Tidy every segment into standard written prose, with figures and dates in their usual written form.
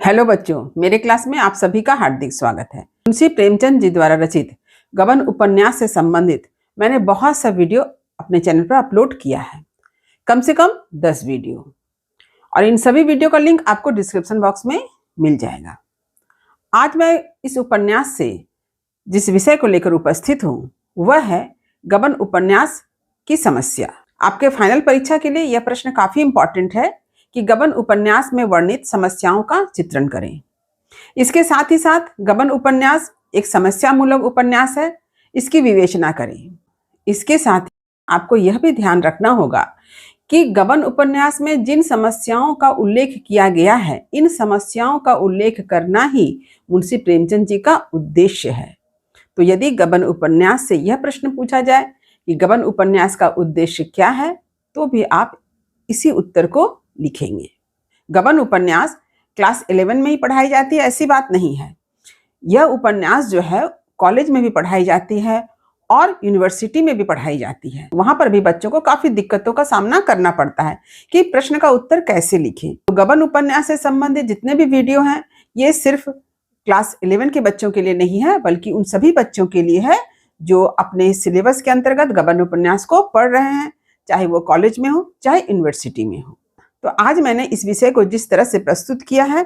Hello बच्चों, मेरे class में आप सभी का हार्दिक स्वागत है। मुंशी प्रेमचंद जी द्वारा रचित गबन उपन्यास से संबंधित मैंने बहुत सा वीडियो अपने चैनल पर अपलोड किया है, कम से कम 10 वीडियो, और इन सभी वीडियो का लिंक आपको डिस्क्रिप्शन बॉक्स में मिल जाएगा। आज मैं इस उपन्यास से जिस विषय को लेकर उपस्थित हूँ वह है गबन उपन्यास की समस्या। आपके फाइनल परीक्षा के लिए यह प्रश्न काफी इंपॉर्टेंट है कि गबन उपन्यास में वर्णित समस्याओं का चित्रण करें। इसके साथ ही साथ गबन उपन्यास एक समस्या मूलक उपन्यास है, इसकी विवेचना करें। इसके साथ ही आपको यह भी ध्यान रखना होगा कि गबन उपन्यास में जिन समस्याओं का उल्लेख किया गया है, इन समस्याओं का उल्लेख करना ही मुंशी प्रेमचंद जी का उद्देश्य है। तो यदि गबन उपन्यास से यह प्रश्न पूछा जाए कि गबन उपन्यास का उद्देश्य क्या है, तो भी आप इसी उत्तर को लिखेंगे। गबन उपन्यास क्लास 11 में ही पढ़ाई जाती है ऐसी बात नहीं है। यह उपन्यास जो है कॉलेज में भी पढ़ाई जाती है और यूनिवर्सिटी में भी पढ़ाई जाती है। वहां पर भी बच्चों को काफी दिक्कतों का सामना करना पड़ता है कि प्रश्न का उत्तर कैसे लिखें। तो गबन उपन्यास से संबंधित जितने भी वीडियो हैं ये सिर्फ क्लास 11 के बच्चों के लिए नहीं है, बल्कि उन सभी बच्चों के लिए है जो अपने सिलेबस के अंतर्गत गबन उपन्यास को पढ़ रहे हैं, चाहे वो कॉलेज में हो चाहे यूनिवर्सिटी में हो। तो आज मैंने इस विषय को जिस तरह से प्रस्तुत किया है,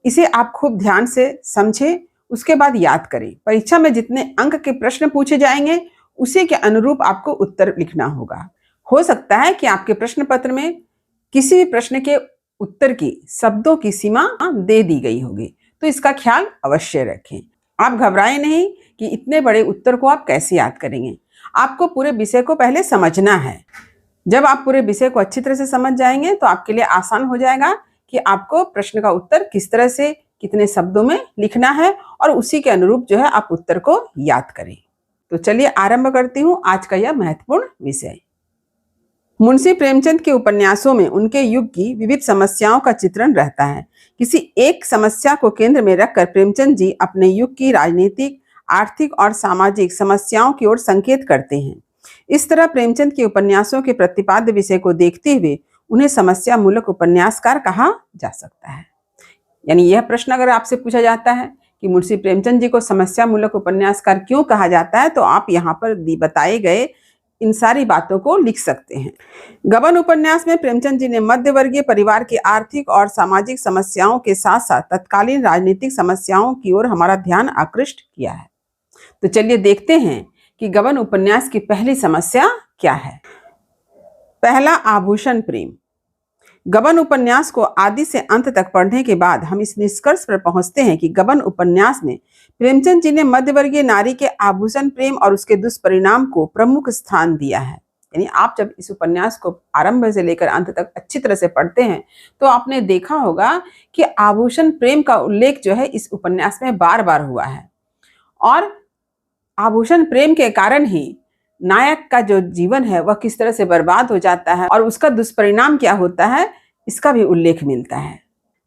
इसे आप खूब ध्यान से समझें, उसके बाद याद करें। परीक्षा में जितने अंक के प्रश्न पूछे जाएंगे उसी के अनुरूप आपको उत्तर लिखना होगा। हो सकता है कि आपके प्रश्न पत्र में किसी भी प्रश्न के उत्तर की शब्दों की सीमा दे दी गई होगी, तो इसका ख्याल अवश्य रखें। आप घबराएं नहीं कि इतने बड़े उत्तर को आप कैसे याद करेंगे। आपको पूरे विषय को पहले समझना है। जब आप पूरे विषय को अच्छी तरह से समझ जाएंगे तो आपके लिए आसान हो जाएगा कि आपको प्रश्न का उत्तर किस तरह से कितने शब्दों में लिखना है, और उसी के अनुरूप जो है आप उत्तर को याद करें। तो चलिए आरंभ करती हूँ आज का यह महत्वपूर्ण विषय। मुंशी प्रेमचंद के उपन्यासों में उनके युग की विविध समस्याओं का चित्रण रहता है। किसी एक समस्या को केंद्र में रखकर प्रेमचंद जी अपने युग की राजनीतिक, आर्थिक और सामाजिक समस्याओं की ओर संकेत करते हैं। इस तरह प्रेमचंद के उपन्यासों के प्रतिपाद्य विषय को देखते हुए उन्हें समस्या मूलक उपन्यासकार कहा जा सकता है। यानी यह प्रश्न अगर आपसे पूछा जाता है कि मुंशी प्रेमचंद जी को समस्या मूलक उपन्यासकार क्यों कहा जाता है, तो आप यहाँ पर बताए गए इन सारी बातों को लिख सकते हैं। गबन उपन्यास में प्रेमचंद जी ने मध्यवर्गीय परिवार की आर्थिक और सामाजिक समस्याओं के साथ साथ तत्कालीन राजनीतिक समस्याओं की ओर हमारा ध्यान आकृष्ट किया है। तो चलिए देखते हैं कि गबन उपन्यास की पहली समस्या क्या है। पहला, आभूषण प्रेम। गबन उपन्यास को आदि से अंत तक पढ़ने के बाद हम इस निष्कर्ष पर पहुंचते हैं कि गबन उपन्यास में प्रेमचंद जी ने मध्यवर्गीय नारी के आभूषण प्रेम और उसके दुष्परिणाम को प्रमुख स्थान दिया है। यानी आप जब इस उपन्यास को आरंभ से लेकर अंत तक अच्छी तरह से पढ़ते हैं तो आपने देखा होगा कि आभूषण प्रेम का उल्लेख जो है इस उपन्यास में बार बार हुआ है, और आभूषण प्रेम के कारण ही नायक का जो जीवन है वह किस तरह से बर्बाद हो जाता है और उसका दुष्परिणाम क्या होता है, इसका भी उल्लेख मिलता है।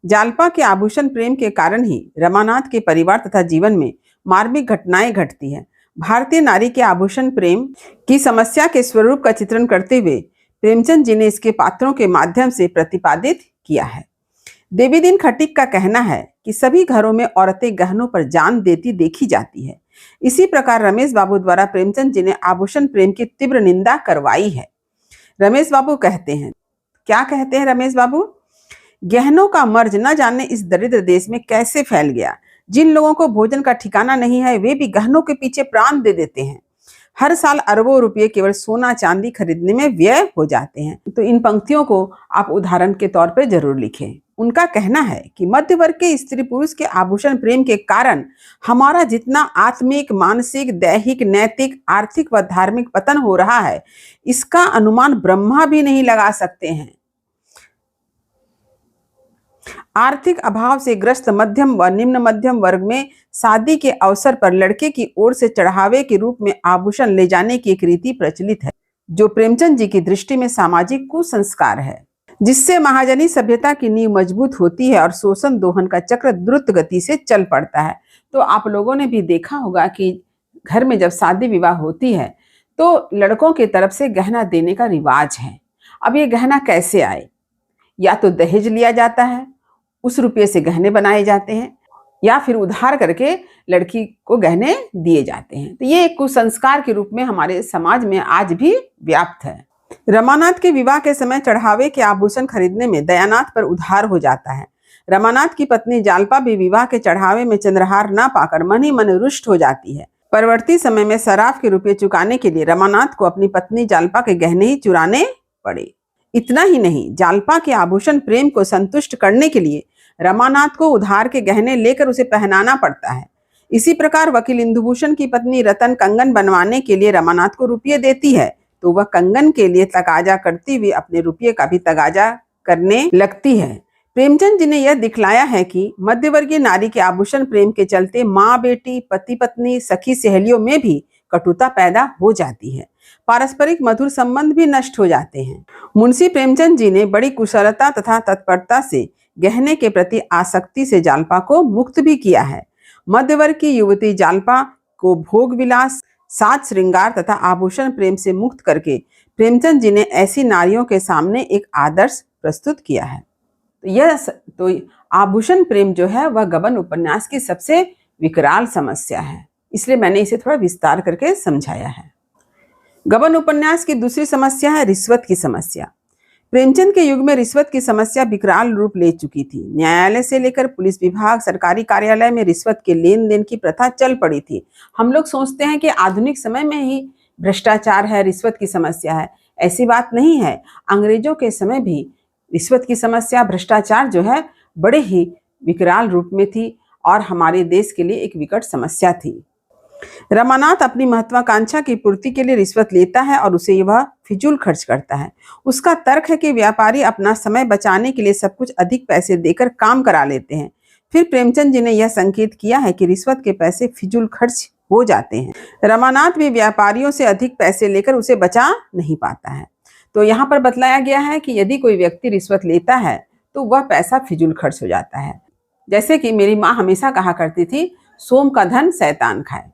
जालपा के आभूषण प्रेम के कारण ही रमानाथ के परिवार तथा जीवन में मार्मिक घटनाएं घटती है। भारतीय नारी के आभूषण प्रेम की समस्या के स्वरूप का चित्रण करते हुए प्रेमचंद जी ने इसके पात्रों के माध्यम से प्रतिपादित किया है। देवीदीन खटीक का कहना है कि सभी घरों में औरतें गहनों पर जान देती देखी जाती है। इसी प्रकार रमेश बाबू द्वारा प्रेमचंद जी ने आभूषण प्रेम की तीव्र निंदा करवाई है। रमेश बाबू कहते हैं, क्या कहते हैं रमेश बाबू? गहनों का मर्ज न जाने इस दरिद्र देश में कैसे फैल गया। जिन लोगों को भोजन का ठिकाना नहीं है वे भी गहनों के पीछे प्राण दे देते हैं। हर साल अरबों रुपये केवल सोना चांदी खरीदने में व्यय हो जाते हैं। तो इन पंक्तियों को आप उदाहरण के तौर पर जरूर लिखें। उनका कहना है कि मध्य वर्ग के स्त्री पुरुष के आभूषण प्रेम के कारण हमारा जितना आत्मिक, मानसिक, दैहिक, नैतिक, आर्थिक व धार्मिक पतन हो रहा है, इसका अनुमान ब्रह्मा भी नहीं लगा सकते हैं। आर्थिक अभाव से ग्रस्त मध्यम व निम्न मध्यम वर्ग में शादी के अवसर पर लड़के की ओर से चढ़ावे के रूप में आभूषण ले जाने की एक रीति प्रचलित है, जो प्रेमचंद जी की दृष्टि में सामाजिक कुसंस्कार है, जिससे महाजनी सभ्यता की नींव मजबूत होती है और शोषण दोहन का चक्र द्रुत गति से चल पड़ता है। तो आप लोगों ने भी देखा होगा कि घर में जब शादी विवाह होती है तो लड़कों की तरफ से गहना देने का रिवाज है। अब ये गहना कैसे आए? या तो दहेज लिया जाता है उस रुपये से गहने बनाए जाते हैं या फिर उधार करके लड़की को गहने दिए जाते हैं। तो ये एक कुसंस्कार के रूप में हमारे समाज में आज भी व्याप्त है। रमानाथ के विवाह के समय चढ़ावे के आभूषण खरीदने में दयानाथ पर उधार हो जाता है। रमानाथ की पत्नी जालपा भी विवाह के चढ़ावे में चंद्रहार न पाकर मन ही मन रुष्ट हो जाती है। परवर्ती समय में सराफ के रुपये चुकाने के लिए रमानाथ को अपनी पत्नी जालपा के गहने ही चुराने पड़े। इतना ही नहीं, जालपा के आभूषण प्रेम को संतुष्ट करने के लिए रमानाथ को उधार के गहने लेकर उसे पहनाना पड़ता है। इसी प्रकार वकील इंदुभूषण की पत्नी रतन कंगन बनवाने के लिए रमानाथ को रुपये देती है, तो वह कंगन के लिए तगाजा करती हुई अपने रुपये का भी तगाजा करने लगती है। प्रेमचंद जी ने यह दिखलाया है कि मध्यवर्गीय नारी के आभूषण प्रेम के चलते माँ बेटी, पति पत्नी, सखी सहेलियों में भी कटुता पैदा हो जाती है। पारस्परिक मधुर संबंध भी नष्ट हो जाते हैं। मुंशी प्रेमचंद जी ने बड़ी कुशलता तथा तत्परता से गहने के प्रति आसक्ति से जालपा को मुक्त भी किया है। मध्यवर्ग की युवती जालपा को भोग विलास, साज श्रृंगार तथा आभूषण प्रेम से मुक्त करके प्रेमचंद जी ने ऐसी नारियों के सामने एक आदर्श प्रस्तुत किया है। तो आभूषण प्रेम जो है वह गबन उपन्यास की सबसे विकराल समस्या है, इसलिए मैंने इसे थोड़ा विस्तार करके समझाया है। गबन उपन्यास की दूसरी समस्या है रिश्वत की समस्या। प्रेमचंद के युग में रिश्वत की समस्या विकराल रूप ले चुकी थी। न्यायालय से लेकर पुलिस विभाग, सरकारी कार्यालय में रिश्वत के लेन देन की प्रथा चल पड़ी थी। हम लोग सोचते हैं कि आधुनिक समय में ही भ्रष्टाचार है, रिश्वत की समस्या है। ऐसी बात नहीं है। अंग्रेजों के समय भी रिश्वत की समस्या, भ्रष्टाचार जो है बड़े ही विकराल रूप में थी और हमारे देश के लिए एक विकट समस्या थी। रमानाथ अपनी महत्वाकांक्षा की पूर्ति के लिए रिश्वत लेता है और उसे वह फिजूल खर्च करता है। उसका तर्क है कि व्यापारी अपना समय बचाने के लिए सब कुछ अधिक पैसे देकर काम करा लेते हैं। फिर प्रेमचंद जी ने यह संकेत किया है कि रिश्वत के पैसे फिजूल खर्च हो जाते हैं। रमानाथ भी व्यापारियों से अधिक पैसे लेकर उसे बचा नहीं पाता है। तो यहाँ पर बतलाया गया है कि यदि कोई व्यक्ति रिश्वत लेता है तो वह पैसा फिजूल खर्च हो जाता है। जैसे कि मेरी माँ हमेशा कहा करती थी, सोम का धन शैतान खाए।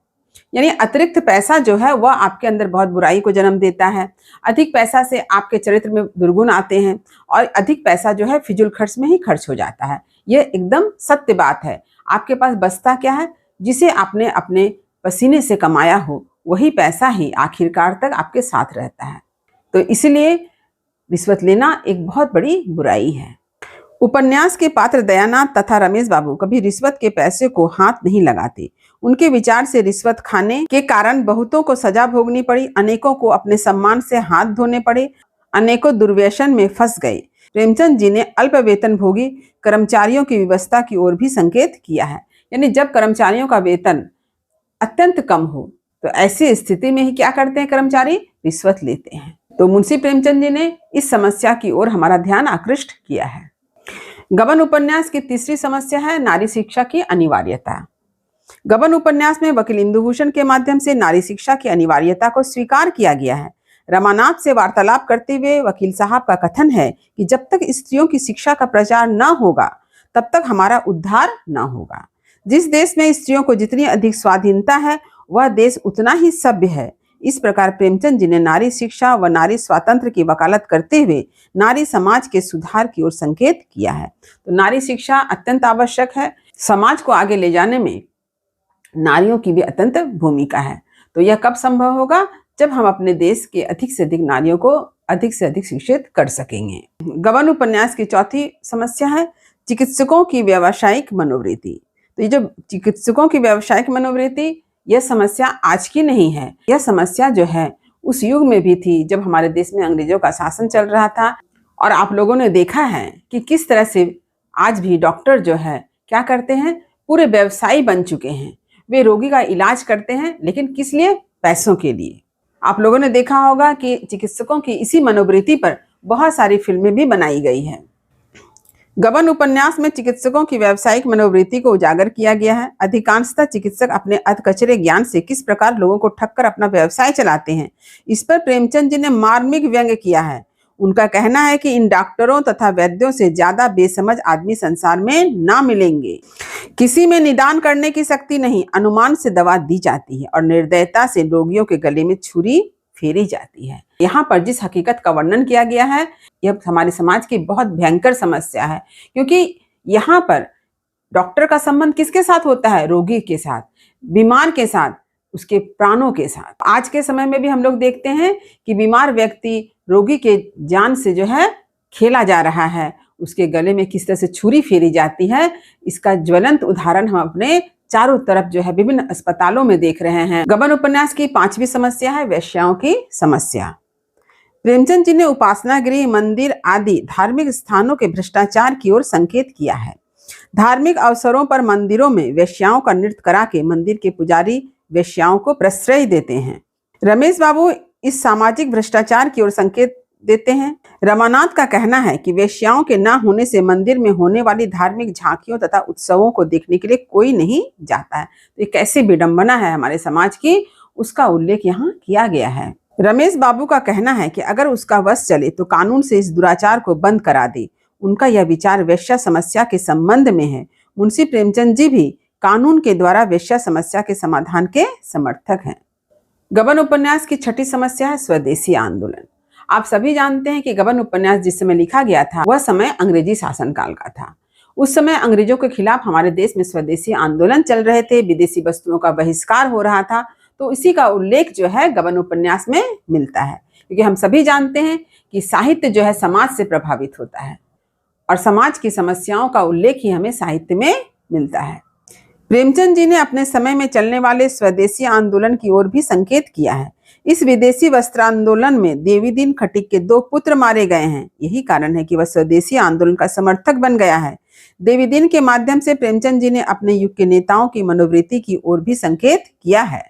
यानी अतिरिक्त पैसा जो है वह आपके अंदर बहुत बुराई को जन्म देता है। अधिक पैसा से आपके चरित्र में दुर्गुण आते हैं और अधिक पैसा जो है फिजूल खर्च में ही खर्च हो जाता है। यह एकदम सत्य बात है। आपके पास बचता क्या है? जिसे आपने अपने पसीने से कमाया हो वही पैसा ही आखिरकार तक आपके साथ रहता है। तो इसलिए रिश्वत लेना एक बहुत बड़ी बुराई है। उपन्यास के पात्र दयानाथ तथा रमेश बाबू कभी रिश्वत के पैसे को हाथ नहीं लगाते। उनके विचार से रिश्वत खाने के कारण बहुतों को सजा भोगनी पड़ी, अनेकों को अपने सम्मान से हाथ धोने पड़े, अनेकों दुर्व्यसन में फंस गए। प्रेमचंद जी ने अल्प वेतन भोगी कर्मचारियों की व्यवस्था की ओर भी संकेत किया है। यानी जब कर्मचारियों का वेतन अत्यंत कम हो तो ऐसी स्थिति में ही क्या करते हैं कर्मचारी? रिश्वत लेते हैं। तो मुंशी प्रेमचंद जी ने इस समस्या की ओर हमारा ध्यान आकृष्ट किया है। गबन उपन्यास की तीसरी समस्या है नारी शिक्षा की अनिवार्यता। गबन उपन्यास में वकील इंदुभूषण के माध्यम से नारी शिक्षा की अनिवार्यता को स्वीकार किया गया है। रमानाथ से वार्तालाप करते हुए वकील साहब का कथन है कि जब तक स्त्रियों की शिक्षा का प्रचार न होगा तब तक हमारा उद्धार न होगा। जिस देश में स्त्रियों को जितनी अधिक स्वाधीनता है वह देश उतना ही सभ्य है। इस प्रकार प्रेमचंद जी ने नारी शिक्षा व नारी स्वातंत्र की वकालत करते हुए नारी समाज के सुधार की ओर संकेत किया है। तो नारी शिक्षा अत्यंत आवश्यक है। समाज को आगे ले जाने में नारियों की भी अत्यंत भूमिका है। तो यह कब संभव होगा? जब हम अपने देश के अधिक से अधिक नारियों को अधिक से अधिक शिक्षित कर सकेंगे। गबन उपन्यास की चौथी समस्या है चिकित्सकों की व्यावसायिक मनोवृत्ति। तो ये जो चिकित्सकों की व्यावसायिक मनोवृत्ति, यह समस्या आज की नहीं है। यह समस्या जो है उस युग में भी थी जब हमारे देश में अंग्रेजों का शासन चल रहा था। और आप लोगों ने देखा है कि किस तरह से आज भी डॉक्टर जो है क्या करते हैं, पूरे व्यवसायी बन चुके हैं। वे रोगी का इलाज करते हैं, लेकिन किस लिए? पैसों के लिए। आप लोगों ने देखा होगा कि चिकित्सकों की इसी मनोवृत्ति पर बहुत सारी फिल्में भी बनाई गई हैं। गबन उपन्यास में चिकित्सकों की व्यावसायिक मनोवृत्ति को उजागर किया गया है। अधिकांशतः चिकित्सक अपने अधकचरे ज्ञान से किस प्रकार लोगों को ठग कर अपना व्यवसाय चलाते हैं, इस पर प्रेमचंद जी ने मार्मिक व्यंग्य किया है। उनका कहना है कि इन डॉक्टरों तथा वैद्यों से ज्यादा बेसमझ आदमी संसार में ना मिलेंगे। किसी में निदान करने की शक्ति नहीं, अनुमान से दवा दी जाती है और निर्दयता से रोगियों के गले में छुरी फेरी जाती है। यहाँ पर जिस हकीकत का वर्णन किया गया है यह हमारे समाज की बहुत भयंकर समस्या है, क्योंकि यहाँ पर डॉक्टर का संबंध किसके साथ होता है? रोगी के साथ, बीमार के साथ, उसके प्राणों के साथ। आज के समय में भी हम लोग देखते हैं कि बीमार व्यक्ति रोगी के जान से जो है खेला जा रहा है, उसके गले में किस तरह से छुरी फेरी जाती है, इसका ज्वलंत उदाहरण हम अपने चारों तरफ जो है विभिन्न अस्पतालों में देख रहे हैं। गबन उपन्यास की 5वीं समस्या है वेश्याओं की समस्या। प्रेमचंद जी ने उपासना गृह, मंदिर आदि धार्मिक स्थानों के भ्रष्टाचार की ओर संकेत किया है। धार्मिक अवसरों पर मंदिरों में वेश्याओं का नृत्य करा के मंदिर के पुजारी वेश्याओं को प्रश्रय देते हैं। रमेश बाबू इस सामाजिक भ्रष्टाचार की ओर संकेत देते हैं। रमानाथ का कहना है कि वेश्याओं के न होने से मंदिर में होने वाली धार्मिक झांकियों तथा उत्सवों को देखने के लिए कोई नहीं जाता है। तो ये कैसी विडंबना है हमारे समाज की, उसका उल्लेख यहाँ किया गया है। रमेश बाबू का कहना है कि अगर उसका वश चले तो कानून से इस दुराचार को बंद करा दे। उनका यह विचार वेश्या समस्या के संबंध में है। मुंशी प्रेमचंद जी भी कानून के द्वारा वेश्या समस्या के समाधान के समर्थक हैं। गबन उपन्यास की 6ठी समस्या है स्वदेशी आंदोलन। आप सभी जानते हैं कि गबन उपन्यास जिस समय लिखा गया था वह समय अंग्रेजी शासनकाल का था। उस समय अंग्रेजों के खिलाफ हमारे देश में स्वदेशी आंदोलन चल रहे थे, विदेशी वस्तुओं का बहिष्कार हो रहा था। तो इसी का उल्लेख जो है गबन उपन्यास में मिलता है, क्योंकि हम सभी जानते हैं कि साहित्य जो है समाज से प्रभावित होता है और समाज की समस्याओं का उल्लेख ही हमें साहित्य में मिलता है। प्रेमचंद जी ने अपने समय में चलने वाले स्वदेशी आंदोलन की ओर भी संकेत किया है। इस विदेशी वस्त्र आंदोलन में देवीदीन खटीक के 2 पुत्र मारे गए हैं। यही कारण है कि वह स्वदेशी आंदोलन का समर्थक बन गया है। देवीदीन के माध्यम से प्रेमचंद जी ने अपने युग के नेताओं की मनोवृत्ति की ओर भी संकेत किया है।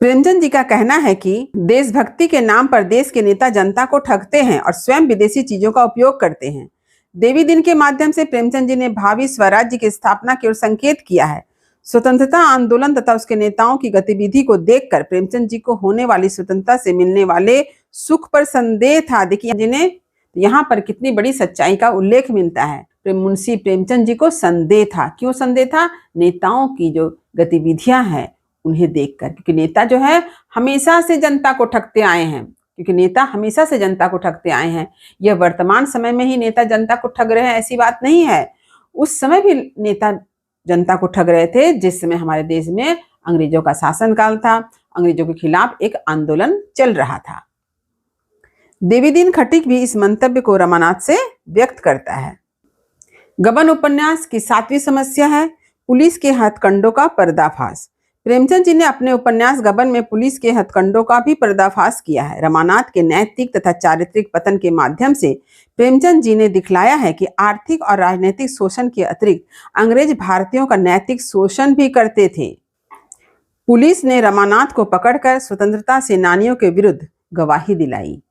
प्रेमचंद जी का कहना है कि देशभक्ति के नाम पर देश के नेता जनता को ठगते हैं और स्वयं विदेशी चीजों का उपयोग करते हैं। देवीदीन के माध्यम से प्रेमचंद जी ने भावी स्वराज्य की स्थापना की ओर संकेत किया है। स्वतंत्रता आंदोलन तथा उसके नेताओं की गतिविधि को देखकर प्रेमचंद जी को होने वाली स्वतंत्रता से मिलने वाले सुख पर संदेह था। देखिए जिन्हें यहाँ पर कितनी बड़ी सच्चाई का उल्लेख मिलता है। मुंशी प्रेमचंद जी को संदेह था। क्यों संदेह था? नेताओं की जो गतिविधियां हैं उन्हें देखकर, क्योंकि नेता जो है हमेशा से जनता को ठगते आए हैं। क्योंकि नेता हमेशा से जनता को ठगते आए हैं। यह वर्तमान समय में ही नेता जनता को ठग रहे हैं ऐसी बात नहीं है। उस समय भी नेता जनता को ठग रहे थे जिस समय हमारे देश में अंग्रेजों का शासनकाल था, अंग्रेजों के खिलाफ एक आंदोलन चल रहा था। देवीदीन खटीक भी इस मंतव्य को रमानाथ से व्यक्त करता है। गबन उपन्यास की 7वीं समस्या है पुलिस के हथकंडों का पर्दाफाश। प्रेमचंद जी ने अपने उपन्यास गबन में पुलिस के हथकंडों का भी पर्दाफाश किया है। रमानाथ के नैतिक तथा चारित्रिक पतन के माध्यम से प्रेमचंद जी ने दिखलाया है कि आर्थिक और राजनीतिक शोषण के अतिरिक्त अंग्रेज भारतीयों का नैतिक शोषण भी करते थे। पुलिस ने रमानाथ को पकड़कर स्वतंत्रता सेनानियों के विरुद्ध गवाही दिलाई।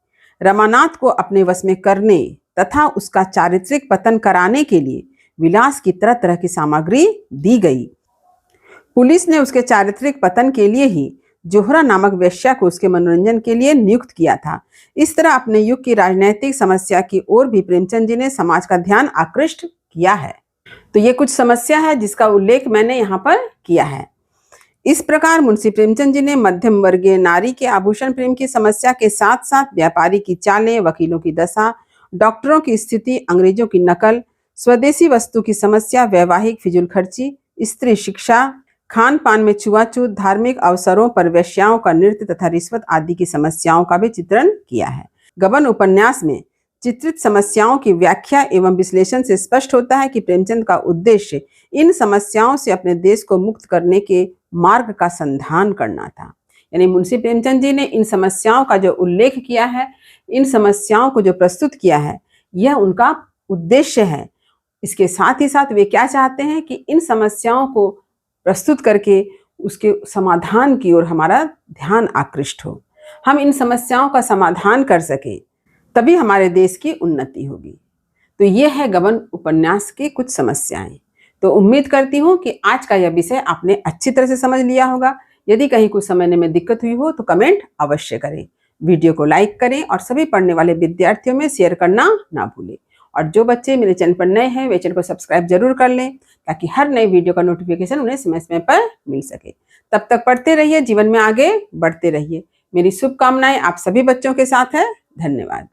रमानाथ को अपने वश में करने तथा उसका चारित्रिक पतन कराने के लिए विलास की तरह तरह की सामग्री दी गई। पुलिस ने उसके चारित्रिक पतन के लिए ही जोहरा नामक वेश्या को उसके मनोरंजन के लिए नियुक्त किया था। इस तरह अपने युग की राजनीतिक समस्या की ओर भी प्रेमचंद जी ने समाज का ध्यान आकृष्ट किया है। तो ये कुछ समस्या है जिसका उल्लेख मैंने यहाँ पर किया है। इस प्रकार मुंशी प्रेमचंद जी ने मध्यम वर्गीय नारी के आभूषण प्रेम की समस्या के साथ साथ व्यापारी की चालें, वकीलों की दशा, डॉक्टरों की स्थिति, अंग्रेजों की नकल, स्वदेशी वस्तु की समस्या, वैवाहिक फिजूलखर्ची, स्त्री शिक्षा, खान पान में छुआछूत, धार्मिक अवसरों पर वेश्याओं का नृत्य तथा रिश्वत आदि की समस्याओं का भी चित्रण किया है। गबन उपन्यास में चित्रित समस्याओं की व्याख्या एवं विश्लेषण से स्पष्ट होता है कि प्रेमचंद का उद्देश्य इन समस्याओं से अपने देश को मुक्त करने के मार्ग का संधान करना था। यानी मुंशी प्रेमचंद जी ने इन समस्याओं का जो उल्लेख किया है, इन समस्याओं को जो प्रस्तुत किया है, यह उनका उद्देश्य है। इसके साथ ही साथ वे क्या चाहते हैं कि इन समस्याओं को प्रस्तुत करके उसके समाधान की ओर हमारा ध्यान आकृष्ट हो, हम इन समस्याओं का समाधान कर सके, तभी हमारे देश की उन्नति होगी। तो ये है गबन उपन्यास की कुछ समस्याएं। तो उम्मीद करती हूँ कि आज का यह विषय आपने अच्छी तरह से समझ लिया होगा। यदि कहीं कुछ समझने में दिक्कत हुई हो तो कमेंट अवश्य करें, वीडियो को लाइक करें और सभी पढ़ने वाले विद्यार्थियों में शेयर करना ना भूलें। और जो बच्चे मेरे चैनल पर नए हैं वे चैनल को सब्सक्राइब जरूर कर लें ताकि हर नई वीडियो का नोटिफिकेशन उन्हें समय समय पर मिल सके। तब तक पढ़ते रहिए, जीवन में आगे बढ़ते रहिए। मेरी शुभकामनाएं आप सभी बच्चों के साथ है। धन्यवाद।